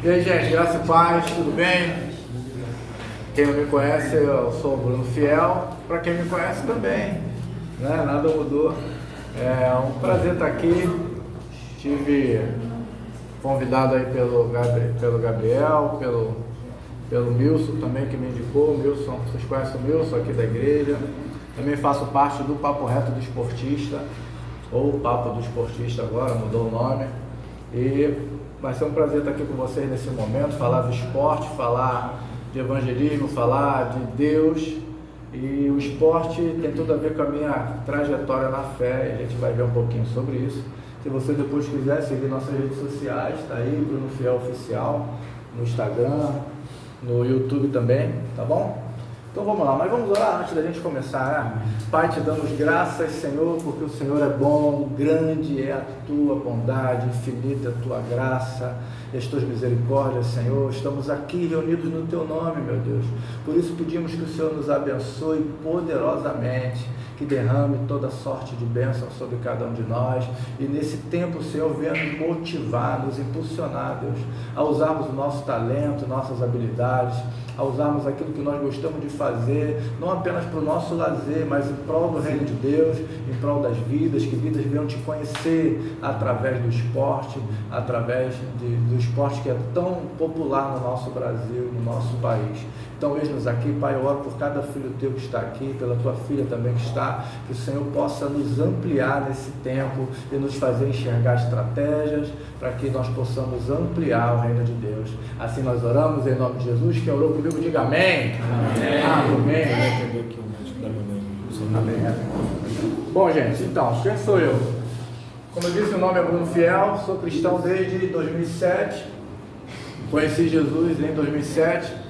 E aí, gente, graça e paz, tudo bem? Quem não me conhece, eu sou o Bruno Fiel. Para quem me conhece também, né? Nada mudou. É um prazer estar aqui. Tive convidado aí pelo Gabriel, pelo Milson também, que me indicou. Milson, vocês conhecem o Milson aqui da igreja. Também faço parte do Papo Reto do Esportista, ou Papo do Esportista agora, mudou o nome. E vai ser um prazer estar aqui com vocês nesse momento, falar do esporte, falar de evangelismo, falar de Deus. E o esporte tem tudo a ver com a minha trajetória na fé, e a gente vai ver um pouquinho sobre isso. Se você depois quiser seguir nossas redes sociais, está aí, Bruno Fiel Oficial, no Instagram, no YouTube também, tá bom? Então vamos lá, mas vamos orar antes da gente começar, né? Pai, te damos graças, Senhor, porque o Senhor é bom, grande é a tua bondade, infinita é a tua graça e as tuas misericórdias, Senhor. Estamos aqui reunidos no teu nome, meu Deus. Por isso pedimos que o Senhor nos abençoe poderosamente, que derrame toda sorte de bênção sobre cada um de nós. E nesse tempo, Senhor, venha nos motivar, nos impulsionar, Deus, a usarmos o nosso talento, nossas habilidades, a usarmos aquilo que nós gostamos de fazer, não apenas para o nosso lazer, mas em prol do reino de Deus, em prol das vidas, que vidas venham te conhecer através do esporte, através do esporte que é tão popular no nosso Brasil, no nosso país. Então, eis-nos aqui, Pai, eu oro por cada filho teu que está aqui, pela tua filha também que está, que o Senhor possa nos ampliar nesse tempo e nos fazer enxergar estratégias para que nós possamos ampliar o reino de Deus. Assim nós oramos em nome de Jesus. Quem orou comigo, diga amém. Amém. Amém. Amém. Bom, gente, então, quem sou eu? Como eu disse, o nome é Bruno Fiel, sou cristão desde 2007, conheci Jesus em 2007,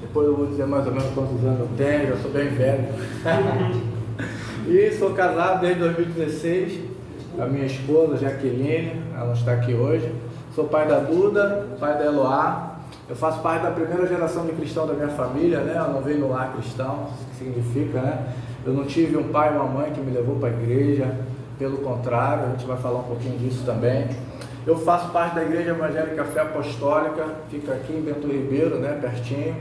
depois eu vou dizer mais ou menos quantos anos eu tenho, eu sou bem velho. E sou casado desde 2016, com a minha esposa Jaqueline, ela não está aqui hoje. Sou pai da Duda, pai da Eloá. Eu faço parte da primeira geração de cristão da minha família, né? Eu não venho no lar cristão, o que significa, né? Eu não tive um pai e uma mãe que me levou para a igreja, pelo contrário, a gente vai falar um pouquinho disso também. Eu faço parte da Igreja Evangélica Fé Apostólica, fica aqui em Bento Ribeiro, né? Pertinho,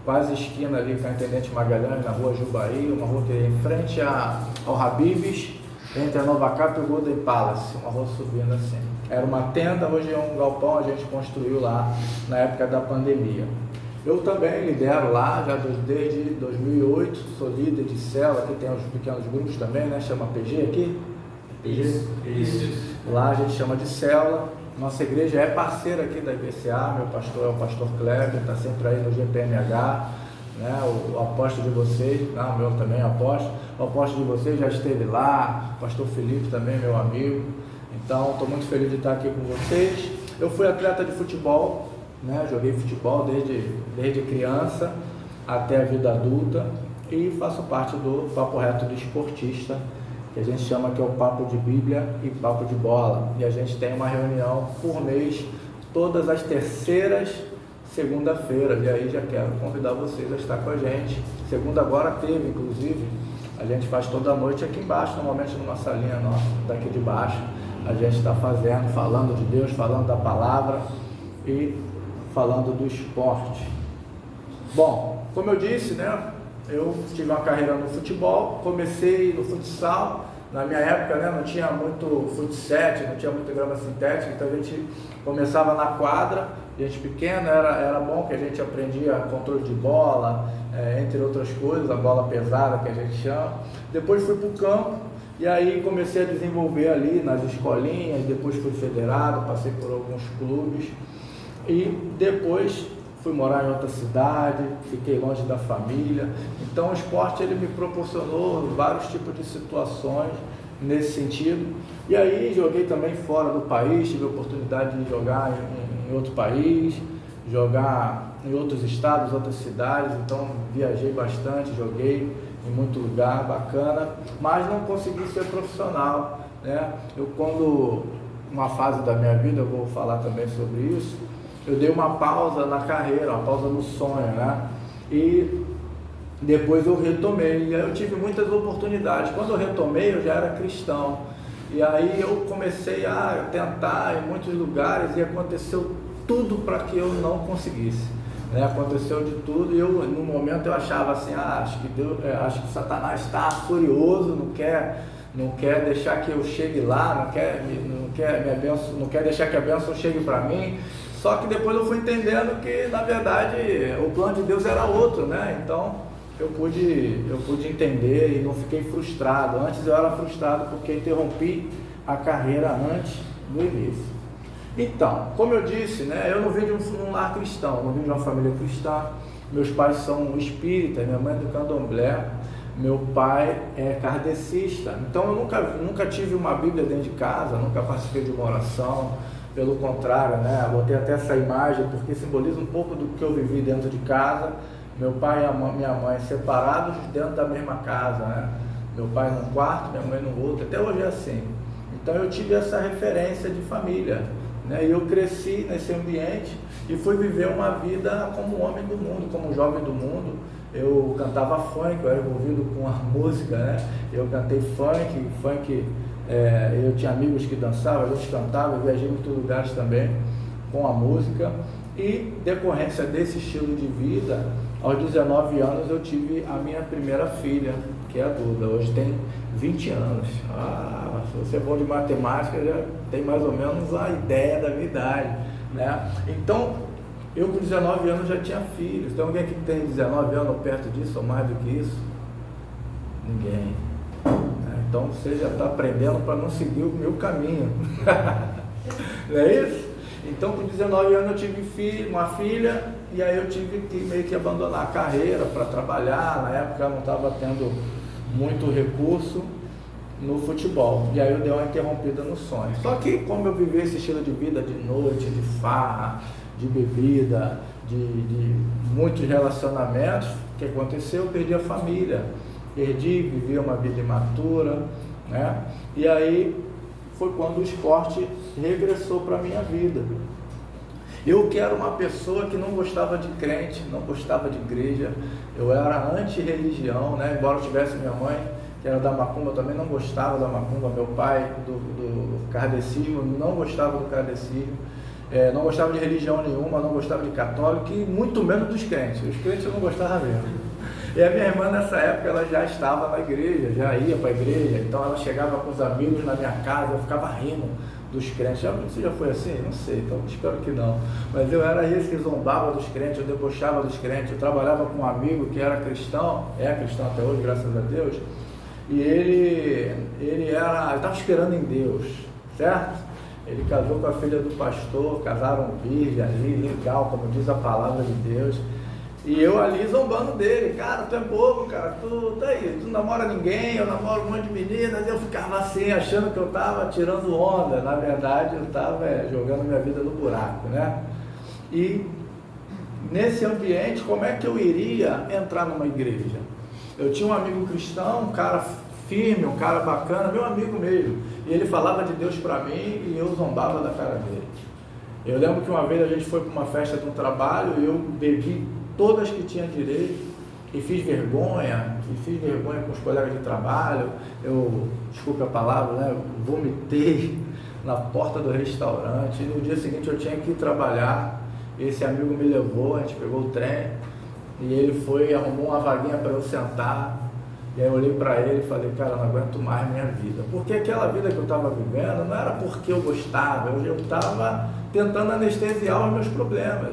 quase esquina ali com a Intendente Magalhães, na rua Jubaí, uma rua que é em frente ao Habib's, entre a Nova Cap e o Golden Palace, uma rua subindo assim. Era uma tenda, hoje é um galpão, a gente construiu lá na época da pandemia. Eu também lidero lá, já desde 2008, sou líder de célula, aqui tem uns pequenos grupos também, né? Chama PG aqui? PG? Isso. Lá a gente chama de célula. Nossa igreja é parceira aqui da IBCA, meu pastor é o pastor Kleber, está sempre aí no GPMH, né? O apóstolo de vocês, o meu também é apóstolo, o apóstolo de vocês já esteve lá, o pastor Felipe também, meu amigo. Então, estou muito feliz de estar aqui com vocês. Eu fui atleta de futebol, né? Joguei futebol desde criança até a vida adulta e faço parte do Papo Reto do Esportista, que a gente chama que é o Papo de Bíblia e Papo de Bola. E a gente tem uma reunião por mês, todas as terceiras segunda-feiras. E aí já quero convidar vocês a estar com a gente. Segunda agora teve, inclusive, a gente faz toda noite aqui embaixo, normalmente numa salinha nossa, daqui de baixo. A gente está fazendo, falando de Deus, falando da palavra e falando do esporte. Bom, como eu disse, né? Eu tive uma carreira no futebol, comecei no futsal. Na minha época, né, não tinha muito futset, não tinha muita grama sintética, então a gente começava na quadra, gente pequena, era bom que a gente aprendia controle de bola, entre outras coisas, a bola pesada que a gente chama. Depois fui para o campo e aí comecei a desenvolver ali nas escolinhas, depois fui federado, passei por alguns clubes e depois fui morar em outra cidade, fiquei longe da família. Então o esporte ele me proporcionou vários tipos de situações nesse sentido. E aí joguei também fora do país, tive a oportunidade de jogar em outro país, jogar em outros estados, outras cidades. Então viajei bastante, joguei em muito lugar, bacana, mas não consegui ser profissional, né? Uma fase da minha vida, eu vou falar também sobre isso, eu dei uma pausa na carreira, uma pausa no sonho, né? E depois eu retomei, e aí eu tive muitas oportunidades. Quando eu retomei, eu já era cristão, e aí eu comecei a tentar em muitos lugares, e aconteceu tudo para que eu não conseguisse, né? Aconteceu de tudo e eu, no momento eu achava assim, acho que Satanás está furioso, não quer deixar que eu chegue lá, não quer deixar que a bênção chegue para mim. Só que depois eu fui entendendo que, na verdade, o plano de Deus era outro, né? Então, eu pude entender e não fiquei frustrado. Antes eu era frustrado porque interrompi a carreira antes do início. Então, como eu disse, né, eu não vim de um lar cristão, não vim de uma família cristã. Meus pais são espíritas, minha mãe é do candomblé, meu pai é kardecista. Então eu nunca tive uma Bíblia dentro de casa, nunca participei de uma oração. Pelo contrário, né, botei até essa imagem porque simboliza um pouco do que eu vivi dentro de casa. Meu pai e minha mãe separados dentro da mesma casa, né? Meu pai num quarto, minha mãe no outro, até hoje é assim. Então eu tive essa referência de família, né? E eu cresci nesse ambiente e fui viver uma vida como homem do mundo, como jovem do mundo. Eu cantava funk, eu era envolvido com a música, né? Eu cantei funk, eu tinha amigos que dançavam, a gente cantava, eu viajei em muitos lugares também com a música. E decorrência desse estilo de vida, aos 19 anos eu tive a minha primeira filha, que é a Duda, hoje tem 20 anos. Se você é bom de matemática, já tem mais ou menos a ideia da minha idade, né? Então, eu com 19 anos já tinha filhos. Tem alguém que tem 19 anos ou perto disso, ou mais do que isso? Ninguém. Então, você já está aprendendo para não seguir o meu caminho. Não é isso? Então, com 19 anos eu tive uma filha, e aí eu tive que meio que abandonar a carreira para trabalhar. Na época eu não estava tendo muito recurso no futebol, e aí eu dei uma interrompida no sonho. Só que como eu vivi esse estilo de vida de noite, de farra, de bebida, de muitos relacionamentos, o que aconteceu? Eu perdi a família, vivi uma vida imatura, né? E aí foi quando o esporte regressou para a minha vida. Eu que era uma pessoa que não gostava de crente, não gostava de igreja, eu era anti-religião, né? Embora eu tivesse minha mãe, que era da macumba, eu também não gostava da macumba. Meu pai, do kardecismo, não gostava do kardecismo, não gostava de religião nenhuma, não gostava de católico e muito menos dos crentes. Os crentes eu não gostava mesmo. E a minha irmã nessa época, ela já estava na igreja, já ia para a igreja, então ela chegava com os amigos na minha casa, eu ficava rindo dos crentes. Você já foi assim? Não sei, então espero que não. Mas eu era esse que zombava dos crentes, eu debochava dos crentes. Eu trabalhava com um amigo que era cristão, é cristão até hoje, graças a Deus, e ele estava esperando em Deus, certo? Ele casou com a filha do pastor, casaram virgem ali, legal, como diz a palavra de Deus. E eu ali zombando dele, cara, tu é bobo, cara, tu não namora ninguém, eu namoro um monte de meninas. Eu ficava assim, achando que eu estava tirando onda. Na verdade, eu estava jogando minha vida no buraco, né? E nesse ambiente, como é que eu iria entrar numa igreja? Eu tinha um amigo cristão, um cara firme, um cara bacana, meu amigo mesmo. E ele falava de Deus para mim e eu zombava da cara dele. Eu lembro que uma vez a gente foi para uma festa de um trabalho e eu bebi todas que tinha direito e fiz vergonha com os colegas de trabalho. Eu, desculpe a palavra, né, vomitei na porta do restaurante. E no dia seguinte eu tinha que ir trabalhar. Esse amigo me levou, a gente pegou o trem e ele foi e arrumou uma vaguinha para eu sentar. E aí eu olhei para ele e falei, cara, eu não aguento mais minha vida. Porque aquela vida que eu estava vivendo não era porque eu gostava, eu estava tentando anestesiar os meus problemas.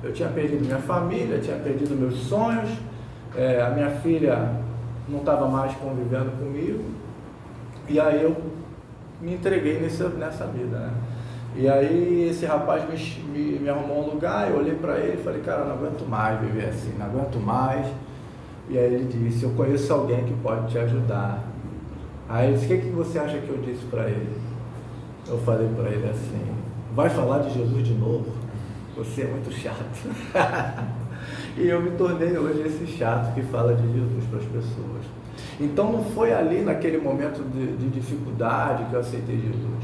Eu tinha perdido minha família, tinha perdido meus sonhos, a minha filha não estava mais convivendo comigo, e aí eu me entreguei nessa vida, né? E aí esse rapaz me arrumou um lugar, eu olhei para ele e falei, cara, eu não aguento mais viver assim, não aguento mais. E aí ele disse, eu conheço alguém que pode te ajudar. Aí ele disse, o que você acha que eu disse para ele? Eu falei para ele assim, vai falar de Jesus de novo? Você é muito chato. E eu me tornei hoje esse chato que fala de Jesus para as pessoas. Então não foi ali naquele momento de dificuldade que eu aceitei Jesus.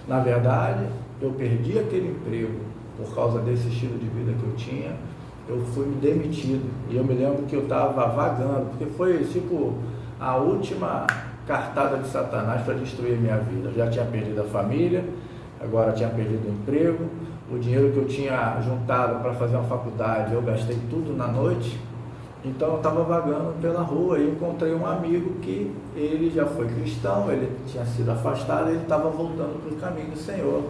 Na verdade, eu perdi aquele emprego por causa desse estilo de vida que eu tinha. Eu fui demitido e eu me lembro que eu estava vagando, porque foi tipo a última cartada de Satanás para destruir minha vida. Eu já tinha perdido a família, agora tinha perdido o emprego, o dinheiro que eu tinha juntado para fazer uma faculdade, eu gastei tudo na noite. Então eu estava vagando pela rua e encontrei um amigo que ele já foi cristão, ele tinha sido afastado, ele estava voltando para o caminho do Senhor.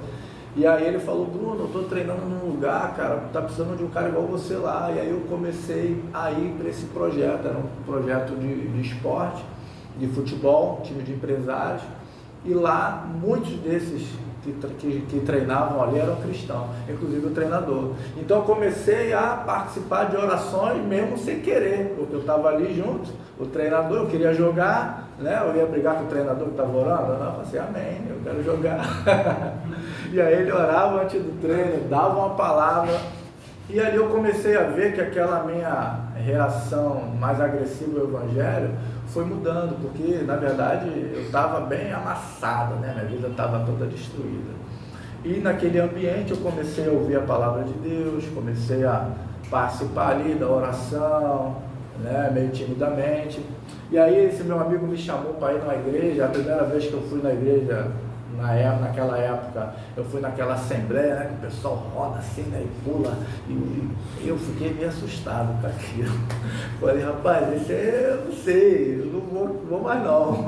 E aí ele falou: Bruno, eu estou treinando num lugar, cara, tá precisando de um cara igual você lá. E aí eu comecei a ir para esse projeto, era um projeto de esporte, de futebol, time de empresários. E lá muitos desses que treinavam ali eram cristãos, inclusive o treinador. Então eu comecei a participar de orações mesmo sem querer, porque eu estava ali junto, o treinador, eu queria jogar, né? Eu ia brigar com o treinador que estava orando, eu falei assim: amém, eu quero jogar. E aí ele orava antes do treino, dava uma palavra, e ali eu comecei a ver que aquela minha reação mais agressiva ao evangelho foi mudando, porque na verdade eu estava bem amassado, né? Minha vida estava toda destruída. E naquele ambiente eu comecei a ouvir a palavra de Deus, comecei a participar ali da oração, né? Meio timidamente. E aí esse meu amigo me chamou para ir na igreja. A primeira vez que eu fui na igreja, naquela época, eu fui naquela assembleia, né, que o pessoal roda assim, né, e pula, e eu fiquei meio assustado com aquilo. Falei: rapaz, esse eu não sei, eu não vou mais não.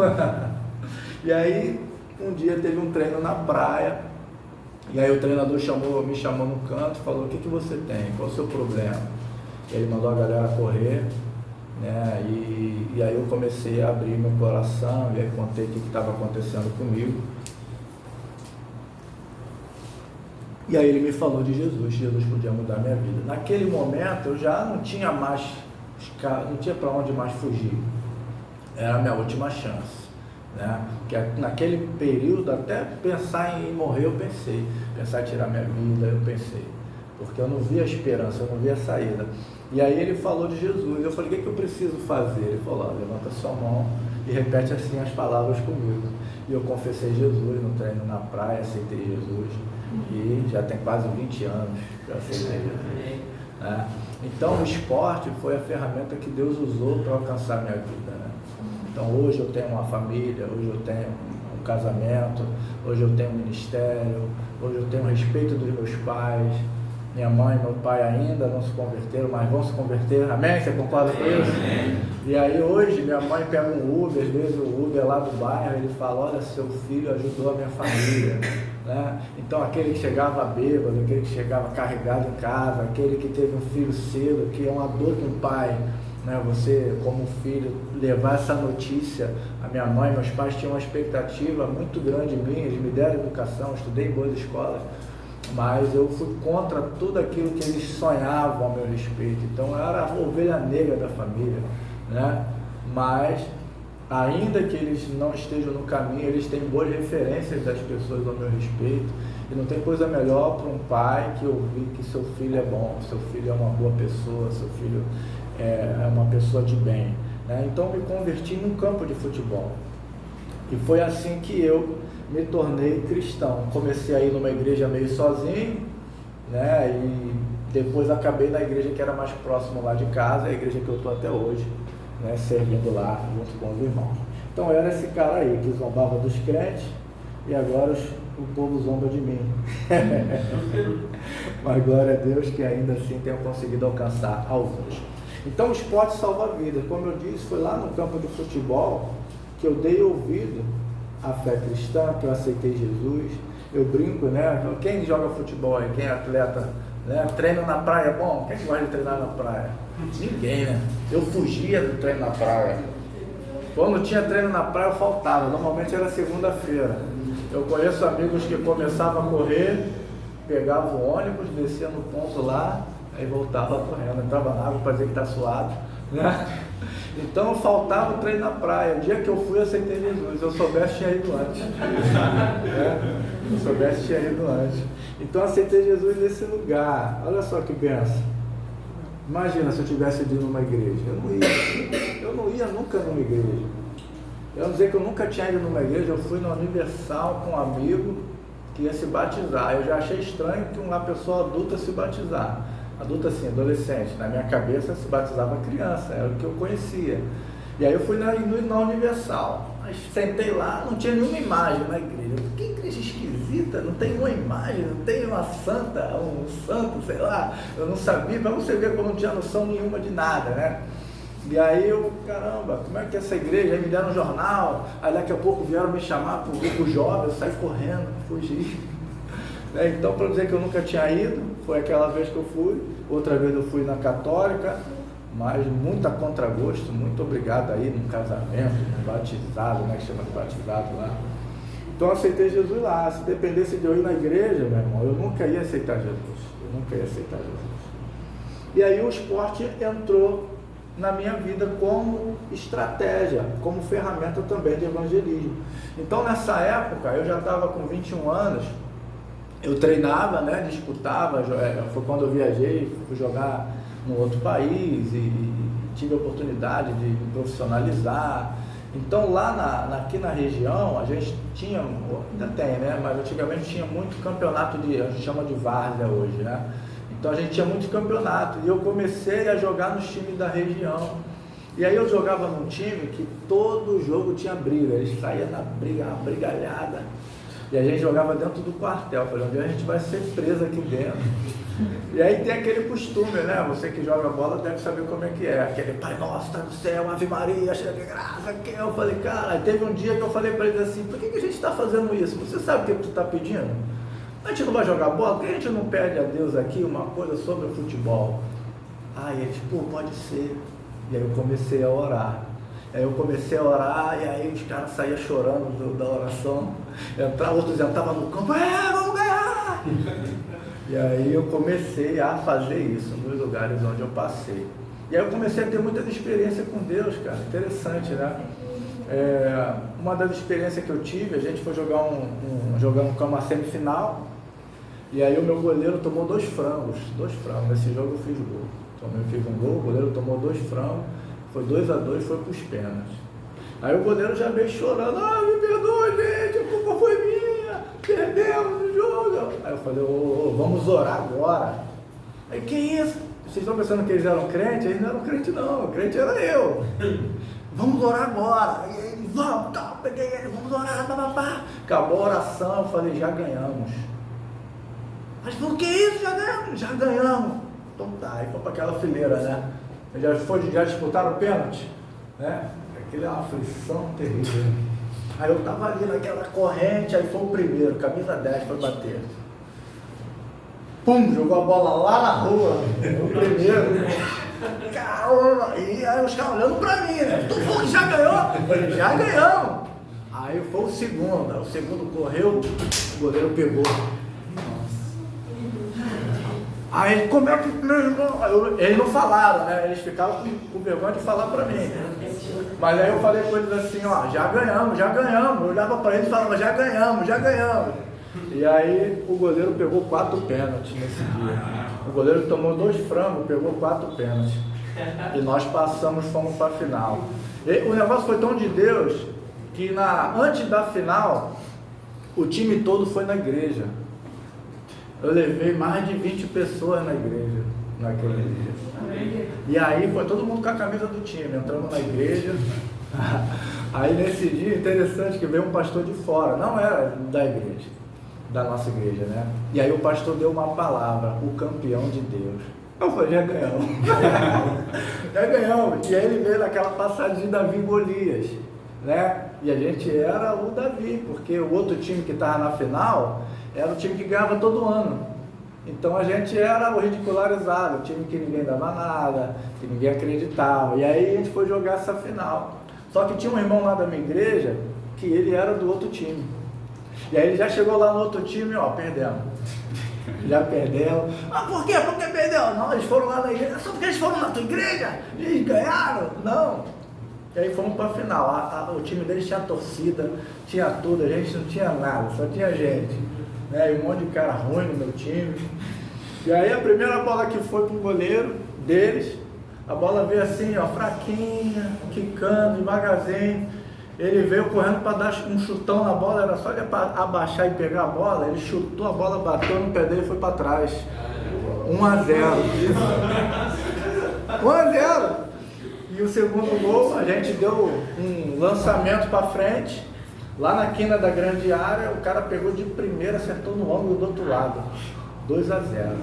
E aí um dia teve um treino na praia, e aí o treinador me chamou no canto e falou: o que você tem? Qual é o seu problema? Ele mandou a galera correr, né, e aí eu comecei a abrir meu coração, e aí contei o que estava acontecendo comigo. E aí ele me falou de Jesus, Jesus podia mudar minha vida. Naquele momento eu já não tinha para onde mais fugir. Era a minha última chance, né? Porque naquele período até pensar em morrer eu pensei, pensar em tirar minha vida eu pensei, porque eu não via esperança, eu não via saída. E aí ele falou de Jesus, eu falei: o que eu preciso fazer? Ele falou: levanta sua mão e repete assim as palavras comigo. E eu confessei Jesus no treino na praia, aceitei Jesus. E já tem quase 20 anos que eu aceitei Jesus, né? Então o esporte foi a ferramenta que Deus usou para alcançar a minha vida, né? Então hoje eu tenho uma família, hoje eu tenho um casamento, hoje eu tenho um ministério, hoje eu tenho o respeito dos meus pais. Minha mãe e meu pai ainda não se converteram, mas vão se converter. Amém? Você concorda com isso? E aí hoje minha mãe pega um Uber, às vezes o Uber lá do bairro, ele fala: olha, seu filho ajudou a minha família, né? Então aquele que chegava bêbado, aquele que chegava carregado em casa, aquele que teve um filho cedo, que é uma dor de um pai, né? Você como filho levar essa notícia. A minha mãe e meus pais tinham uma expectativa muito grande em mim, eles me deram educação, estudei em boas escolas, mas eu fui contra tudo aquilo que eles sonhavam a meu respeito. Então eu era a ovelha negra da família, né? Mas ainda que eles não estejam no caminho, eles têm boas referências das pessoas ao meu respeito, e não tem coisa melhor para um pai que ouvir que seu filho é bom, seu filho é uma boa pessoa, seu filho é uma pessoa de bem, né? Então me converti num campo de futebol, e foi assim que eu me tornei cristão. Comecei a ir numa igreja meio sozinho, né? E depois acabei na igreja que era mais próximo lá de casa, a igreja que eu estou até hoje, né? Servindo lá junto com os irmãos. Então eu era esse cara aí que zombava dos crentes, e agora o povo zomba de mim. Mas glória a Deus que ainda assim tenho conseguido alcançar alguns. Então o esporte salva vidas. Como eu disse, foi lá no campo de futebol que eu dei ouvido à fé cristã, que eu aceitei Jesus. Eu brinco, né? Quem joga futebol aí, quem é atleta, né? Treino na praia, bom, quem gosta de treinar na praia? Ninguém, né? Eu fugia do treino na praia. Quando tinha treino na praia eu faltava, normalmente era segunda-feira. Eu conheço amigos que começavam a correr, pegavam o ônibus, descia no ponto lá, aí voltava correndo, entrava na água para dizer que está suado, né? Então faltava o treino na praia. O dia que eu fui, eu aceitei Jesus. Eu soubesse, tinha ido antes. Eu soubesse, tinha ido antes. Então aceitei Jesus nesse lugar. Olha só que benção. Imagina se eu tivesse ido numa igreja. Eu não ia nunca numa igreja. Eu não dizer que eu nunca tinha ido numa igreja. Eu fui no Universal com um amigo que ia se batizar. Eu já achei estranho que uma pessoa adulta se batizar. Adulta assim, adolescente. Na minha cabeça se batizava criança, era o que eu conhecia. E aí eu fui na Universal. sentei lá, não tinha nenhuma imagem na igreja. Que igreja esquisita, não tem uma imagem, não tem uma santa, um santo, sei lá. Eu não sabia, para você ver como não tinha noção nenhuma de nada, né? E aí eu, caramba, como é que é essa igreja? Aí me deram um jornal, aí daqui a pouco vieram me chamar para o grupo jovem, eu saí correndo, fugi. Então, para dizer que eu nunca tinha ido, foi aquela vez que eu fui, outra vez eu fui na católica, mas muito a contragosto, muito obrigado aí num casamento, num batizado, né, que chama de batizado lá. Então eu aceitei Jesus lá. Se dependesse de eu ir na igreja, meu irmão, eu nunca ia aceitar Jesus, E aí o esporte entrou na minha vida como estratégia, como ferramenta também de evangelismo. Então nessa época, eu já estava com 21 anos, eu treinava, né, disputava, foi quando eu viajei, fui jogar num outro país e tive a oportunidade de me profissionalizar. Então lá aqui na região, a gente tinha, ainda tem, né, mas antigamente tinha muito campeonato a gente chama de várzea hoje, né? Então a gente tinha muito campeonato e eu comecei a jogar nos times da região. E aí eu jogava num time que todo jogo tinha briga, eles saíam na briga, uma brigalhada. E a gente jogava dentro do quartel, falei, onde a gente vai ser preso aqui dentro. E aí tem aquele costume, né? Você que joga bola deve saber como é que é. Aquele Pai Nosso, tá no céu, Ave Maria, cheia de graça, que eu falei, cara, aí teve um dia que eu falei para eles assim, por que a gente está fazendo isso? Você sabe o que tu está pedindo? A gente não vai jogar bola? Por que a gente não pede a Deus aqui uma coisa sobre o futebol? Aí eles, pô, pode ser. E aí eu comecei a orar. E aí os caras saíam chorando da oração. Outros entravam no campo, vamos ganhar! E aí eu comecei a fazer isso nos lugares onde eu passei. E aí eu comecei a ter muita experiência com Deus, cara. Interessante, né? Uma das experiências que eu tive, a gente foi jogar uma semifinal, e aí o meu goleiro tomou 2 frangos. Nesse jogo eu fiz gol. Eu fiz um gol, o goleiro tomou 2 frangos, foi 2-2, foi para os pênaltis. Aí o goleiro já veio chorando, me perdoa, gente, a culpa foi minha, perdemos o jogo. Aí eu falei, vamos orar agora. Aí, que isso? Vocês estão pensando que eles eram crentes? Eles não eram crentes não, o crente era eu. Vamos orar agora. E ele, vamos, tá, peguei ele, vamos orar, papapá. Acabou a oração, eu falei, já ganhamos. Mas por que isso? Já ganhamos? Já ganhamos. Então tá, aí foi para aquela fileira, né? Já disputaram o pênalti, né? Aquilo é uma aflição terrível. Aí eu tava ali naquela corrente, aí foi o primeiro, camisa 10, foi bater. Pum, jogou a bola lá na rua, o primeiro. Caramba, e aí os caras olhando pra mim, né? Tu falou que já ganhou? Eu falei, já ganhamos. Aí foi o segundo correu, o goleiro pegou. Aí, como é que meu irmão... Eles não falaram, né? Eles ficavam com vergonha de falar pra mim. Mas aí eu falei com eles assim, já ganhamos. Eu olhava pra eles e falava, já ganhamos. E aí o goleiro pegou 4 pênaltis nesse dia. O goleiro tomou 2 frangos, pegou 4 pênaltis. E nós fomos pra final. E o negócio foi tão de Deus que antes da final, o time todo foi na igreja. Eu levei mais de 20 pessoas na igreja naquele dia. E aí foi todo mundo com a camisa do time, entramos na igreja. Aí nesse dia, interessante que veio um pastor de fora, não era da igreja, da nossa igreja, né? E aí o pastor deu uma palavra, o campeão de Deus. Eu falei, já ganhamos. Já ganhamos. E aí ele veio naquela passagem de Davi e Golias, né? E a gente era o Davi, porque o outro time que estava na final era o time que ganhava todo ano. Então a gente era o ridicularizado, o time que ninguém dava nada, que ninguém acreditava. E aí a gente foi jogar essa final. Só que tinha um irmão lá da minha igreja que ele era do outro time. E aí ele já chegou lá no outro time, perdemos. Já perdemos. Por quê? Por que perdeu? Não, eles foram lá na igreja. Só porque eles foram na tua igreja? Eles ganharam? Não. E aí fomos para a final. O time deles tinha torcida, tinha tudo, a gente não tinha nada, só tinha gente. Né? E um monte de cara ruim no meu time. E aí a primeira bola que foi pro goleiro deles, a bola veio assim, fraquinha, quicando, devagarzinho. Ele veio correndo para dar um chutão na bola, era só ele abaixar e pegar a bola. Ele chutou a bola, bateu no pé dele e foi para trás. 1-0. 1-0. E o segundo gol, a gente deu um lançamento para frente, lá na quina da grande área, o cara pegou de primeira, acertou no ângulo do outro lado, 2-0.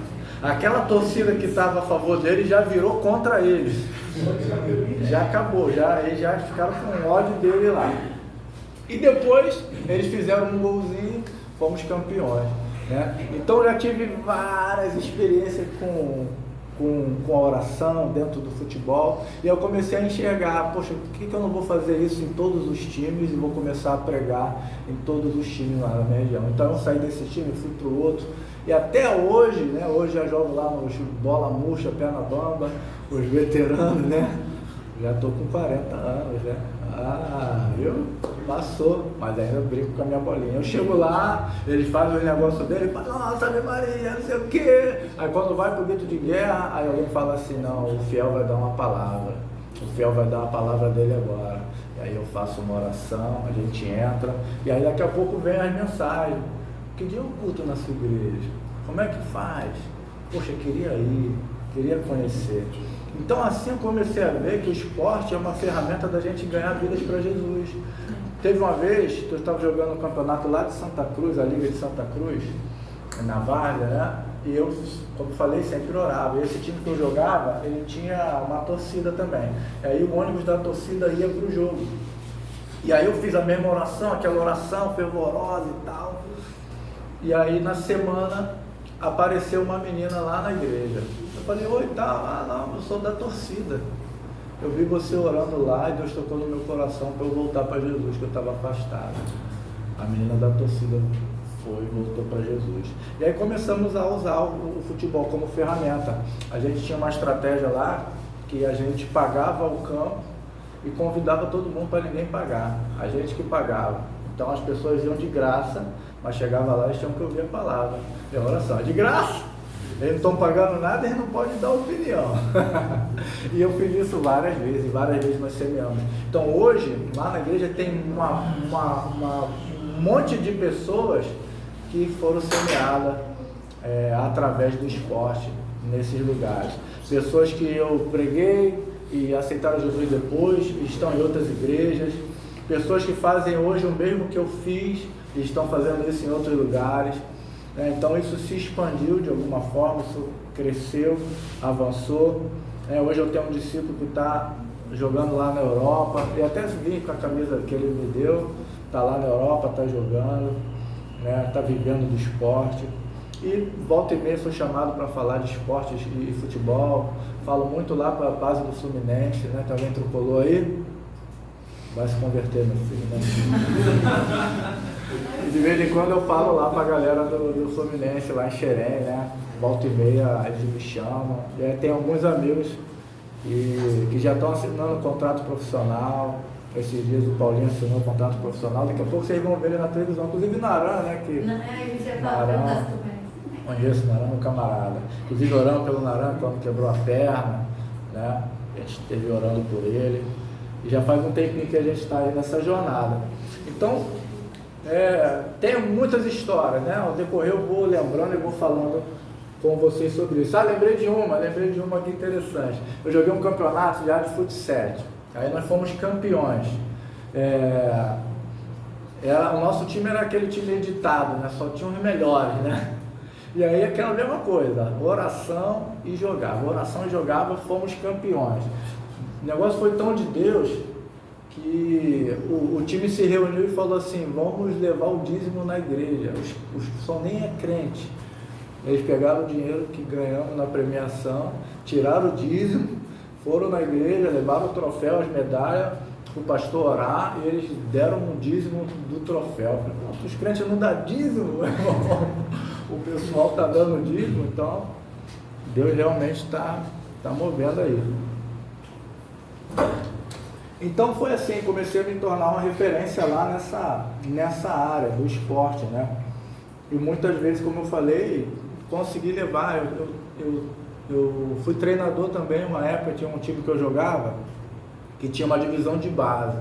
Aquela torcida que estava a favor dele já virou contra eles. Já acabou, eles já ficaram com ódio dele lá. E depois eles fizeram um golzinho, fomos campeões, né? Então eu já tive várias experiências com a oração dentro do futebol, e eu comecei a enxergar, poxa, por que eu não vou fazer isso em todos os times e vou começar a pregar em todos os times lá na minha região? Então eu saí desse time, fui para o outro, e até hoje, né, hoje já jogo lá nos bola murcha, perna bamba, os veteranos, né, já estou com 40 anos, né, viu? Passou, mas ainda brinco com a minha bolinha. Eu chego lá, eles fazem os negócios dele, falam, nossa, Ave Maria, não sei o quê. Aí quando vai pro grito de guerra, aí alguém fala assim, não, o fiel vai dar uma palavra. O fiel vai dar a palavra dele agora. E aí eu faço uma oração, a gente entra, e aí daqui a pouco vem as mensagens. Que dia eu culto na sua igreja? Como é que faz? Poxa, queria ir, queria conhecer. Então assim eu comecei a ver que o esporte é uma ferramenta da gente ganhar vidas para Jesus. Teve uma vez que eu estava jogando um campeonato lá de Santa Cruz, a Liga de Santa Cruz, na Várzea, né? E eu, como falei, sempre orava. E esse time que eu jogava, ele tinha uma torcida também. E aí o ônibus da torcida ia para o jogo. E aí eu fiz a mesma oração, aquela oração fervorosa e tal. E aí na semana apareceu uma menina lá na igreja. Eu falei, oi, tá, não, eu sou da torcida. Eu vi você orando lá e Deus tocou no meu coração para eu voltar para Jesus, que eu estava afastado. A menina da torcida voltou para Jesus. E aí começamos a usar o futebol como ferramenta. A gente tinha uma estratégia lá que a gente pagava o campo e convidava todo mundo para ninguém pagar. A gente que pagava. Então as pessoas iam de graça, mas chegava lá e tinham que ouvir a palavra. E a oração, de graça! Eles não estão pagando nada, eles não podem dar opinião. E eu fiz isso várias vezes nós semeamos. Então hoje, lá na igreja tem um monte de pessoas que foram semeadas através do esporte nesses lugares. Pessoas que eu preguei e aceitaram Jesus depois, estão em outras igrejas. Pessoas que fazem hoje o mesmo que eu fiz e estão fazendo isso em outros lugares. Então isso se expandiu de alguma forma, isso cresceu, avançou. Hoje eu tenho um discípulo que está jogando lá na Europa, e até vim com a camisa que ele me deu, está lá na Europa, está jogando, está vivendo do esporte. E volta e meia sou chamado para falar de esportes e futebol, falo muito lá para a base do Fluminense, né? Tem alguém tricolor aí? Vai se converter, meu filho, né? E de vez em quando eu falo lá pra galera do Fluminense, lá em Xerém, né? Volta e meia eles me chamam. E aí tem alguns amigos que já estão assinando contrato profissional. Esses dias o Paulinho assinou um contrato profissional. Daqui a pouco vocês vão ver ele na televisão. Inclusive Naran, né? Naran, conheço Naran, meu camarada. Inclusive orando pelo Naran quando quebrou a perna, né? A gente esteve orando por ele. E já faz um tempinho que a gente está aí nessa jornada. Então, tem muitas histórias, né? Ao decorrer eu vou lembrando e vou falando com vocês sobre isso. Lembrei de uma aqui interessante. Eu joguei um campeonato já de futsal. Aí nós fomos campeões. O nosso time era aquele time editado, né? Só tinha os melhores, né? E aí aquela mesma coisa, oração e jogava, fomos campeões. O negócio foi tão de Deus que o time se reuniu e falou assim, vamos levar o dízimo na igreja, os que são nem crente. Eles pegaram o dinheiro que ganhamos na premiação, tiraram o dízimo, foram na igreja, levaram o troféu, as medalhas, o pastor orar, e eles deram um dízimo do troféu. Os crentes não dão dízimo, meu irmão. O pessoal está dando dízimo, então Deus realmente está movendo aí. Então foi assim, comecei a me tornar uma referência lá nessa área do esporte, né? E muitas vezes, como eu falei, consegui levar, eu fui treinador também, uma época tinha um time que eu jogava, que tinha uma divisão de base,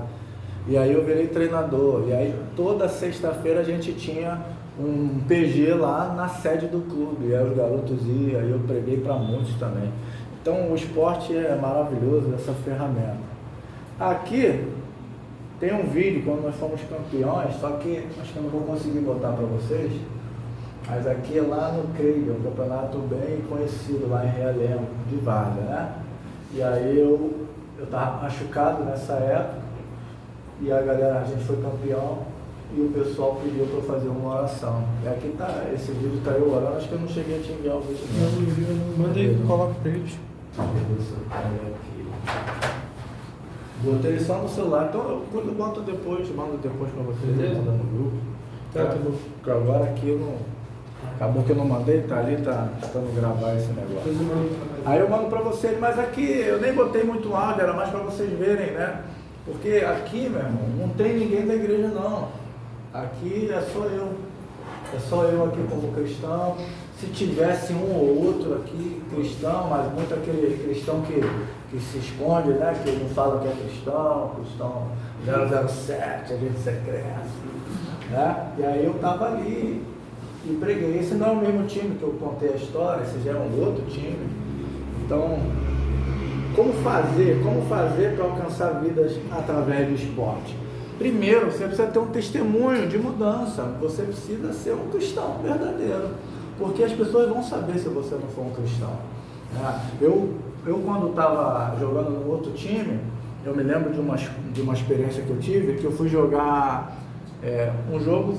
e aí eu virei treinador, e aí toda sexta-feira a gente tinha um PG lá na sede do clube, e aí os garotos iam, aí eu preguei para muitos também. Então o esporte é maravilhoso, essa ferramenta. Aqui tem um vídeo quando nós fomos campeões, só que acho que eu não vou conseguir botar para vocês, mas aqui é lá no CREI, um campeonato bem conhecido lá em Realengo, de Várzea, né? E aí eu estava machucado nessa época, e a gente foi campeão, e o pessoal pediu para eu fazer uma oração. E aqui tá, esse vídeo tá eu orando, acho que eu não cheguei a te enviar o vídeo não. Manda aí, coloca para eles. Botei ele só no celular, então eu boto depois, mando depois para vocês, mando no grupo. Tá bom. Porque agora aqui eu não. Acabou que eu não mandei, tá ali, tá tentando gravar esse negócio. Aí eu mando para vocês, mas aqui eu nem botei muito áudio, era mais para vocês verem, né? Porque aqui, meu irmão, não tem ninguém da igreja não. Aqui é só eu. É só eu aqui como cristão. Se tivesse um ou outro aqui cristão, mas muito aquele cristão que se esconde, né? Que não fala que é cristão 007, agente secreto, né? E aí eu estava ali e preguei. Esse não é o mesmo time que eu contei a história, esse já é um outro time. Então, como fazer para alcançar vidas através do esporte? Primeiro, você precisa ter um testemunho de mudança, você precisa ser um cristão verdadeiro, porque as pessoas vão saber se você não for um cristão. Eu quando estava jogando no outro time, eu me lembro de uma experiência que eu tive, que eu fui jogar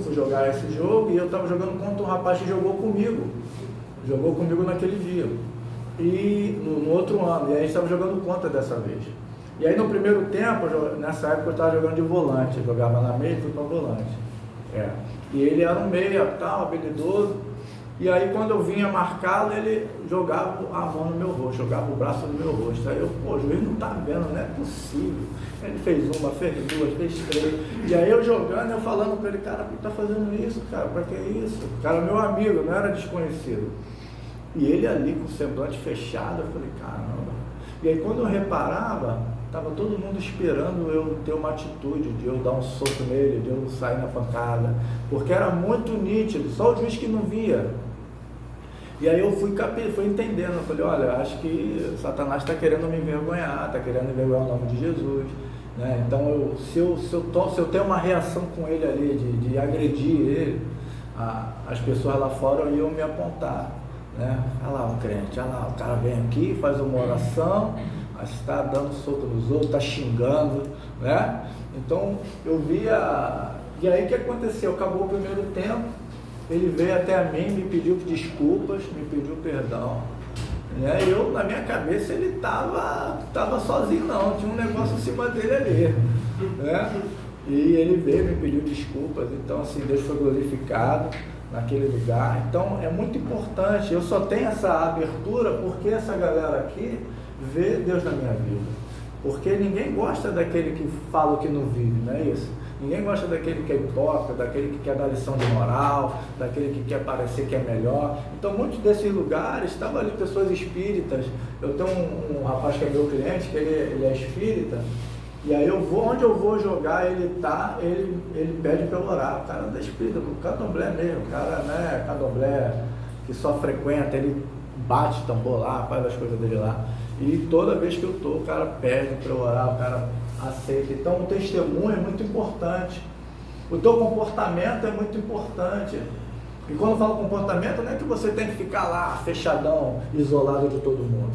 fui jogar esse jogo, e eu estava jogando contra um rapaz que jogou comigo naquele dia, e no outro ano, e aí a gente estava jogando contra dessa vez. E aí no primeiro tempo, nessa época eu estava jogando de volante, eu jogava na meia e fui para volante. E ele era um meia, tal, habilidoso, e aí quando eu vinha marcá-lo, ele jogava a mão no meu rosto, jogava o braço no meu rosto. Aí eu, o juiz não está vendo, não é possível. Ele fez uma, fez duas, fez três, e aí eu jogando, eu falando com ele, cara, por que tá fazendo isso, cara, pra que isso? O cara, meu amigo, não era desconhecido. E ele ali com o semblante fechado, eu falei, caramba. E aí quando eu reparava, estava todo mundo esperando eu ter uma atitude, de eu dar um soco nele, de eu sair na pancada, porque era muito nítido, só o juiz que não via. E aí eu fui entendendo, eu falei, olha, acho que Satanás está querendo me envergonhar, está querendo envergonhar o nome de Jesus, né? Então se eu tenho uma reação com ele ali, de agredir ele, as pessoas lá fora iam me apontar, né? Olha lá o crente, olha lá, o cara vem aqui, faz uma oração, mas está dando soco nos outros, está xingando, né? Então eu via, e aí o que aconteceu? Acabou o primeiro tempo, ele veio até a mim, me pediu desculpas, me pediu perdão, né? E eu, na minha cabeça, ele tava sozinho não, tinha um negócio em cima dele ali, né? E ele veio, me pediu desculpas, então assim, Deus foi glorificado naquele lugar. Então é muito importante, eu só tenho essa abertura porque essa galera aqui vê Deus na minha vida, porque ninguém gosta daquele que fala o que não vive, não é isso? Ninguém gosta daquele que é hipócrita, daquele que quer dar lição de moral, daquele que quer parecer que é melhor. Então muitos desses lugares estavam ali pessoas espíritas. Eu tenho um rapaz que é meu cliente, que ele é espírita, e aí onde eu vou jogar, ele pede para eu orar. O cara da espírita, o candomblé mesmo, o cara, né, candomblé que só frequenta, ele bate tambor lá, faz as coisas dele lá. E toda vez que eu tô, o cara pede para eu orar, o cara aceita. Então o testemunho é muito importante, o teu comportamento é muito importante. E quando eu falo comportamento, não é que você tem que ficar lá fechadão, isolado de todo mundo,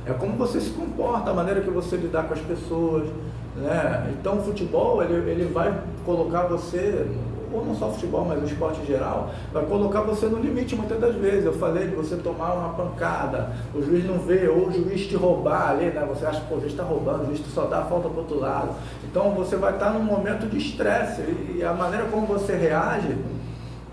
é como você se comporta, a maneira que você lidar com as pessoas, né? Então o futebol, ele vai colocar você, ou não só futebol, mas o esporte em geral, vai colocar você no limite muitas das vezes. Eu falei de você tomar uma pancada, o juiz não vê, ou o juiz te roubar ali, né? Você acha que o juiz está roubando, o juiz só dá a falta para o outro lado. Então você vai estar num momento de estresse, e a maneira como você reage,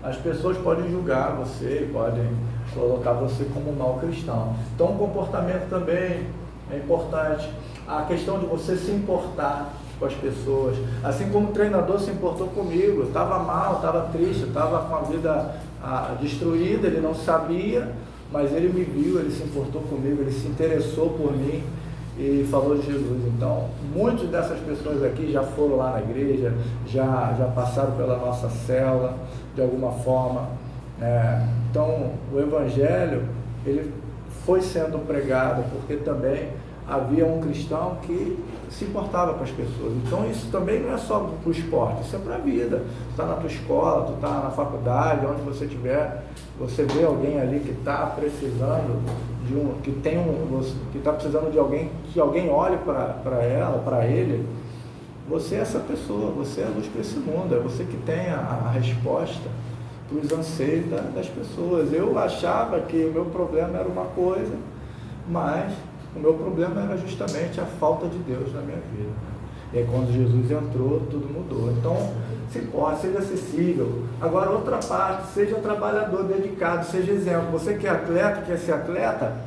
as pessoas podem julgar você, podem colocar você como um mau cristão. Então o comportamento também é importante. A questão de você se importar com as pessoas, assim como o treinador se importou comigo. Eu estava mal, estava triste, estava com a vida destruída, ele não sabia, mas ele me viu, ele se importou comigo, ele se interessou por mim e falou de Jesus. Então, muitas dessas pessoas aqui já foram lá na igreja, já passaram pela nossa célula, de alguma forma, né? Então, o Evangelho, ele foi sendo pregada, porque também havia um cristão que se importava com as pessoas. Então isso também não é só para o esporte, isso é para a vida. Tu está na tua escola, tu está na faculdade, onde você estiver, você vê alguém ali que está precisando que está precisando de alguém, que alguém olhe para ela, para ele. Você é essa pessoa, você é a luz para esse mundo, é você que tem a resposta para os anseios das pessoas. Eu achava que o meu problema era uma coisa, mas o meu problema era justamente a falta de Deus na minha vida. E aí quando Jesus entrou, tudo mudou. Então, se importe, seja acessível. Agora, outra parte, seja trabalhador, dedicado, seja exemplo. Você que é atleta, quer ser atleta,